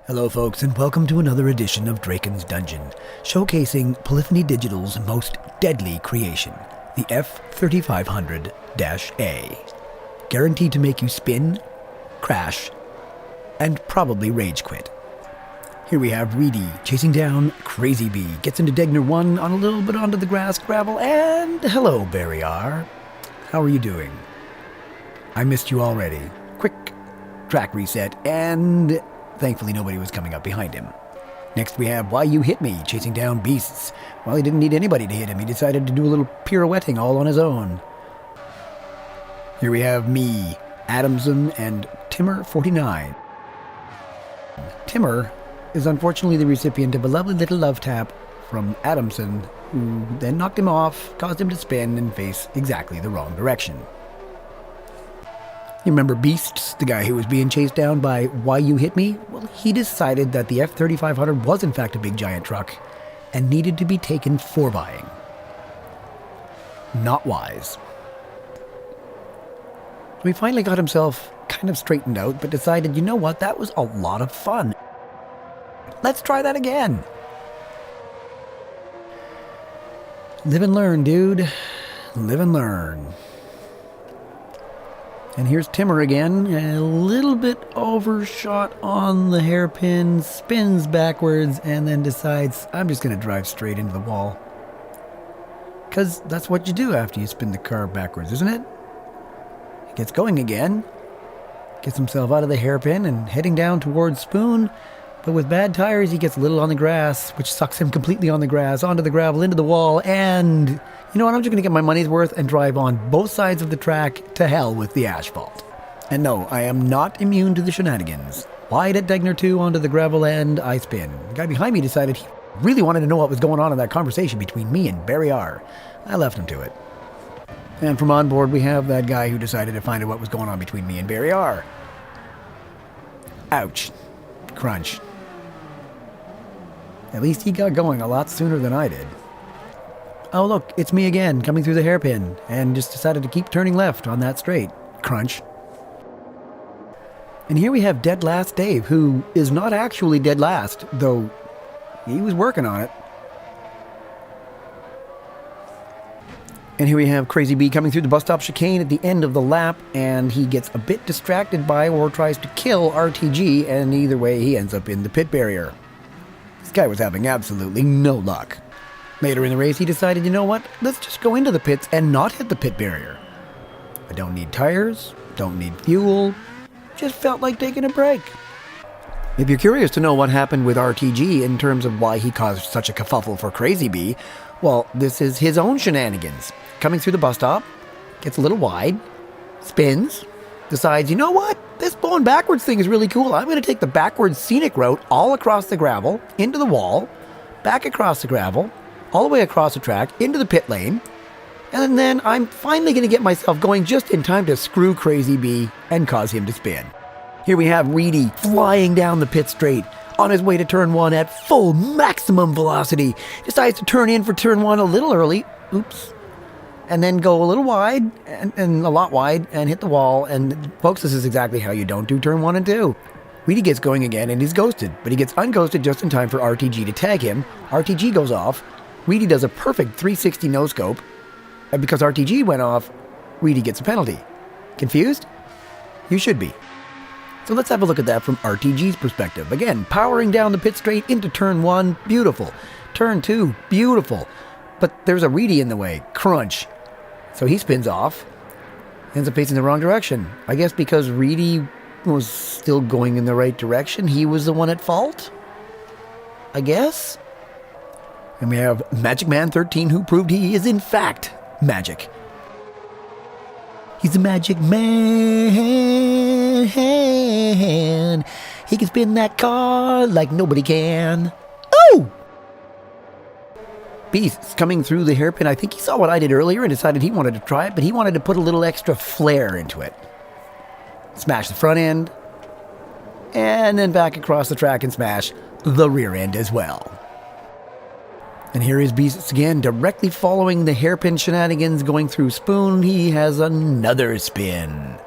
Hello folks, and welcome to another edition of Draken's Dungeon, showcasing Polyphony Digital's most deadly creation, the F3500-A. Guaranteed to make you spin, crash, and probably rage quit. Here we have Reedy chasing down Crazy Bee, gets into Degner 1 on a little bit onto the grass gravel, and hello Barry R. How are you doing? I missed you already. Quick track reset, and thankfully nobody was coming up behind him. Next we have Why You Hit Me, chasing down Beasts. Well, he didn't need anybody to hit him. He decided to do a little pirouetting all on his own. Here we have me, Adamson, and Timmer49. Timmer is unfortunately the recipient of a lovely little love tap from Adamson, who then knocked him off, caused him to spin and face exactly the wrong direction. You remember Beasts, the guy who was being chased down by Why You Hit Me? Well, he decided that the F3500 was in fact a big giant truck and needed to be taken for buying. Not wise. So he finally got himself kind of straightened out, but decided, you know what, that was a lot of fun. Let's try that again. Live and learn, dude. Live and learn. And here's Timmer again, a little bit overshot on the hairpin, spins backwards, and then decides, I'm just going to drive straight into the wall. Because that's what you do after you spin the car backwards, isn't it? He gets going again, gets himself out of the hairpin and heading down towards Spoon, but with bad tires he gets a little on the grass, which sucks him completely on the grass, onto the gravel, into the wall, and you know what, I'm just going to get my money's worth and drive on both sides of the track to hell with the asphalt. And no, I am not immune to the shenanigans. Wide at Degner 2 onto the gravel end, I spin. The guy behind me decided he really wanted to know what was going on in that conversation between me and Barry R. I left him to it. And from on board we have that guy who decided to find out what was going on between me and Barry R. Ouch. Crunch. At least he got going a lot sooner than I did. Oh look, it's me again, coming through the hairpin, and just decided to keep turning left on that straight. Crunch. And here we have Dead Last Dave, who is not actually dead last, though he was working on it. And here we have Crazy Bee coming through the bus stop chicane at the end of the lap, and he gets a bit distracted by or tries to kill RTG, and either way he ends up in the pit barrier. This guy was having absolutely no luck. Later in the race he decided, you know what, let's just go into the pits and not hit the pit barrier. I don't need tires, don't need fuel, just felt like taking a break. If you're curious to know what happened with RTG in terms of why he caused such a kerfuffle for Crazy Bee, well, this is his own shenanigans. Coming through the bus stop, gets a little wide, spins, decides, you know what, this going backwards thing is really cool. I'm going to take the backwards scenic route all across the gravel, into the wall, back across the gravel, all the way across the track, into the pit lane, and then I'm finally going to get myself going just in time to screw Crazy Bee and cause him to spin. Here we have Reedy flying down the pit straight, on his way to turn 1 at full maximum velocity. Decides to turn in for turn 1 a little early, oops, and then go a little wide, and a lot wide, and hit the wall, and folks, this is exactly how you don't do turn 1 and 2. Reedy gets going again and he's ghosted, but he gets unghosted just in time for RTG to tag him. RTG goes off. Reedy does a perfect 360 no-scope, and because RTG went off, Reedy gets a penalty. Confused? You should be. So let's have a look at that from RTG's perspective. Again, powering down the pit straight into turn 1, beautiful. Turn 2, beautiful. But there's a Reedy in the way, crunch. So he spins off, ends up facing the wrong direction. I guess because Reedy was still going in the right direction, he was the one at fault? I guess? And we have Magic Man 13, who proved he is in fact magic. He's a magic man. He can spin that car like nobody can. Oh! Beast's coming through the hairpin. I think he saw what I did earlier and decided he wanted to try it, but he wanted to put a little extra flair into it. Smash the front end, and then back across the track and smash the rear end as well. And here is Beasts again, directly following the hairpin shenanigans going through Spoon. He has another spin.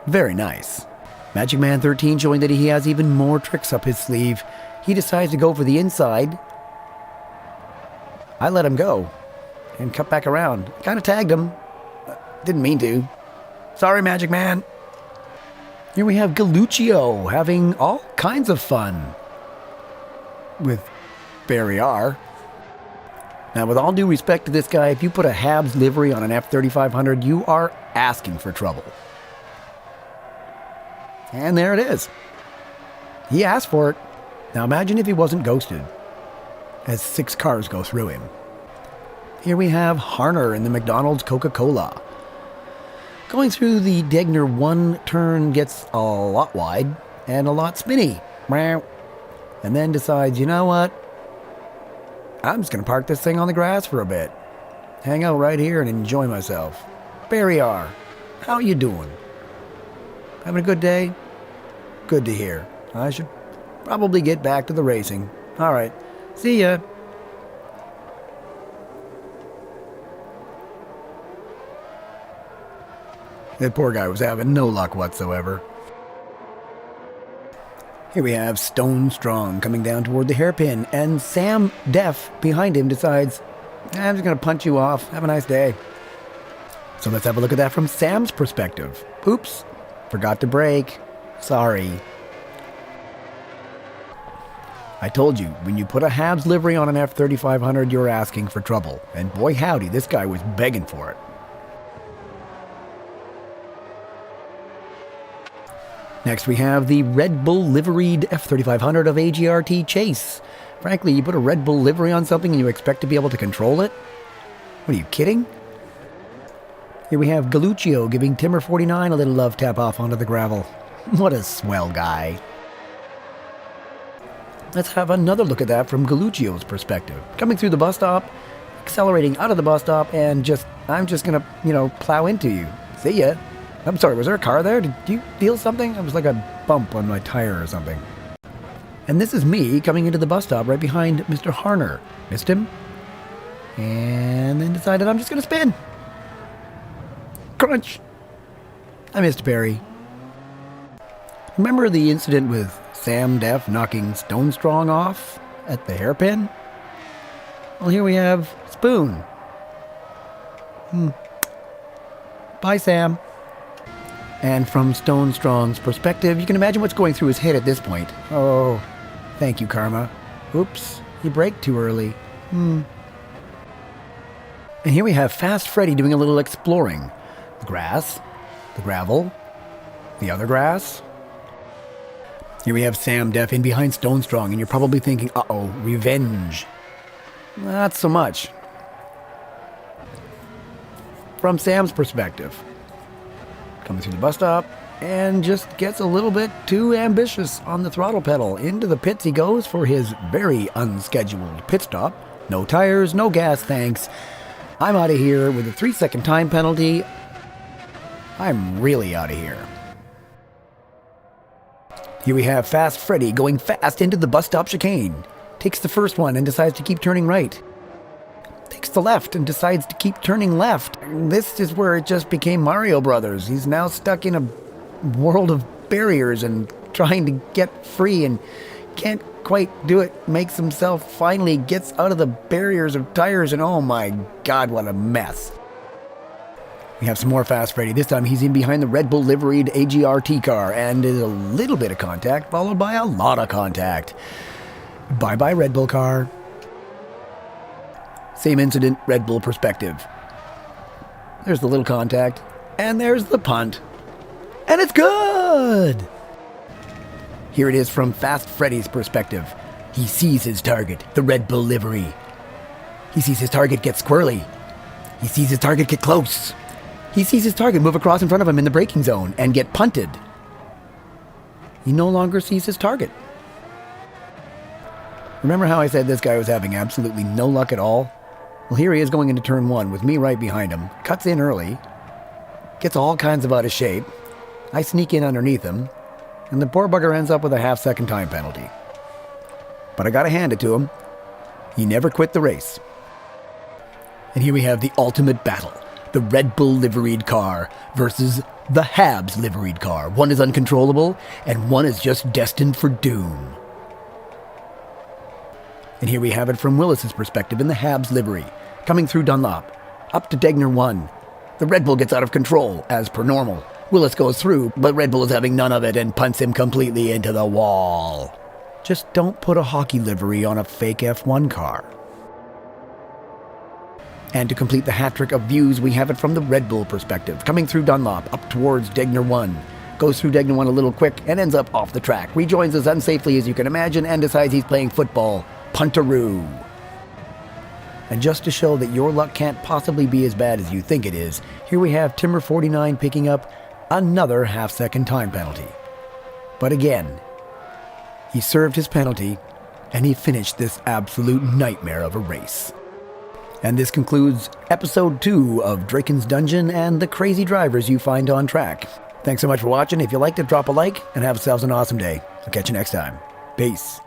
Very nice. Magic Man 13 showing that he has even more tricks up his sleeve. He decides to go for the inside. I let him go and cut back around. Kind of tagged him. Didn't mean to. Sorry, Magic Man. Here we have Galuccio having all kinds of fun with Barrier. Now, with all due respect to this guy, if you put a Habs livery on an F3500, you are asking for trouble. And there it is. He asked for it. Now imagine if he wasn't ghosted, as 6 cars go through him. Here we have Harner in the McDonald's Coca-Cola. Going through the Degner, one turn gets a lot wide and a lot spinny. And then decides, you know what? I'm just going to park this thing on the grass for a bit. Hang out right here and enjoy myself. Barrier, how you doing? Having a good day? Good to hear. I should probably get back to the racing. All right. See ya. That poor guy was having no luck whatsoever. Here we have Stone Strong coming down toward the hairpin, and Sam Def behind him decides, I'm just going to punch you off. Have a nice day. So let's have a look at that from Sam's perspective. Oops, forgot to brake. Sorry. I told you, when you put a Habs livery on an F3500, you're asking for trouble. And boy howdy, this guy was begging for it. Next we have the Red Bull liveried F3500 of AGRT Chase. Frankly, you put a Red Bull livery on something and you expect to be able to control it? What are you kidding? Here we have Galuccio giving Timmer49 a little love tap off onto the gravel. What a swell guy. Let's have another look at that from Galuccio's perspective. Coming through the bus stop, accelerating out of the bus stop, and I'm just gonna, plow into you. See ya. I'm sorry, was there a car there? Did you feel something? It was like a bump on my tire or something. And this is me coming into the bus stop right behind Mr. Harner. Missed him. And then decided I'm just going to spin. Crunch. I missed Barry. Remember the incident with Sam Def knocking Stone Strong off at the hairpin? Well, here we have Spoon. Bye, Sam. And from Stone Strong's perspective, you can imagine what's going through his head at this point. Oh, thank you, Karma. Oops, he braked too early. And here we have Fast Freddy doing a little exploring. The grass, the gravel, the other grass. Here we have Sam Def in behind Stone Strong, and you're probably thinking, uh-oh, revenge. Not so much. From Sam's perspective, coming through the bus stop, and just gets a little bit too ambitious on the throttle pedal. Into the pits he goes for his very unscheduled pit stop. No tires, no gas, thanks. I'm out of here with a 3-second time penalty. I'm really out of here. Here we have Fast Freddy going fast into the bus stop chicane. Takes the first one and decides to keep turning right. Takes the left and decides to keep turning left. This is where it just became Mario Brothers. He's now stuck in a world of barriers and trying to get free and can't quite do it. Makes himself finally gets out of the barriers of tires, and oh my god, what a mess. We have some more Fast Freddy. This time he's in behind the Red Bull liveried AGRT car, and is a little bit of contact followed by a lot of contact. Bye-bye Red Bull car. Same incident, Red Bull perspective. There's the little contact, and there's the punt. And it's good! Here it is from Fast Freddy's perspective. He sees his target, the Red Bull livery. He sees his target get squirrely. He sees his target get close. He sees his target move across in front of him in the braking zone and get punted. He no longer sees his target. Remember how I said this guy was having absolutely no luck at all? Well, here he is going into turn 1 with me right behind him. Cuts in early. Gets all kinds of out of shape. I sneak in underneath him. And the poor bugger ends up with a half-second time penalty. But I gotta hand it to him. He never quit the race. And here we have the ultimate battle. The Red Bull liveried car versus The Habs liveried car. One is uncontrollable, and one is just destined for doom. And here we have it from Willis's perspective in the Habs livery. Coming through Dunlop, up to Degner 1. The Red Bull gets out of control, as per normal. Willis goes through, but Red Bull is having none of it and punts him completely into the wall. Just don't put a hockey livery on a fake F1 car. And to complete the hat-trick of views, we have it from the Red Bull perspective. Coming through Dunlop, up towards Degner 1. Goes through Degner 1 a little quick and ends up off the track. Rejoins as unsafely as you can imagine and decides he's playing football. Puntaroo. And just to show that your luck can't possibly be as bad as you think it is, here we have Timmer49 picking up another half-second time penalty. But again, he served his penalty and he finished this absolute nightmare of a race. And this concludes episode 2 of Draken's Dungeon and the crazy drivers you find on track. Thanks so much for watching. If you liked it, drop a like and have yourselves an awesome day. I'll catch you next time. Peace.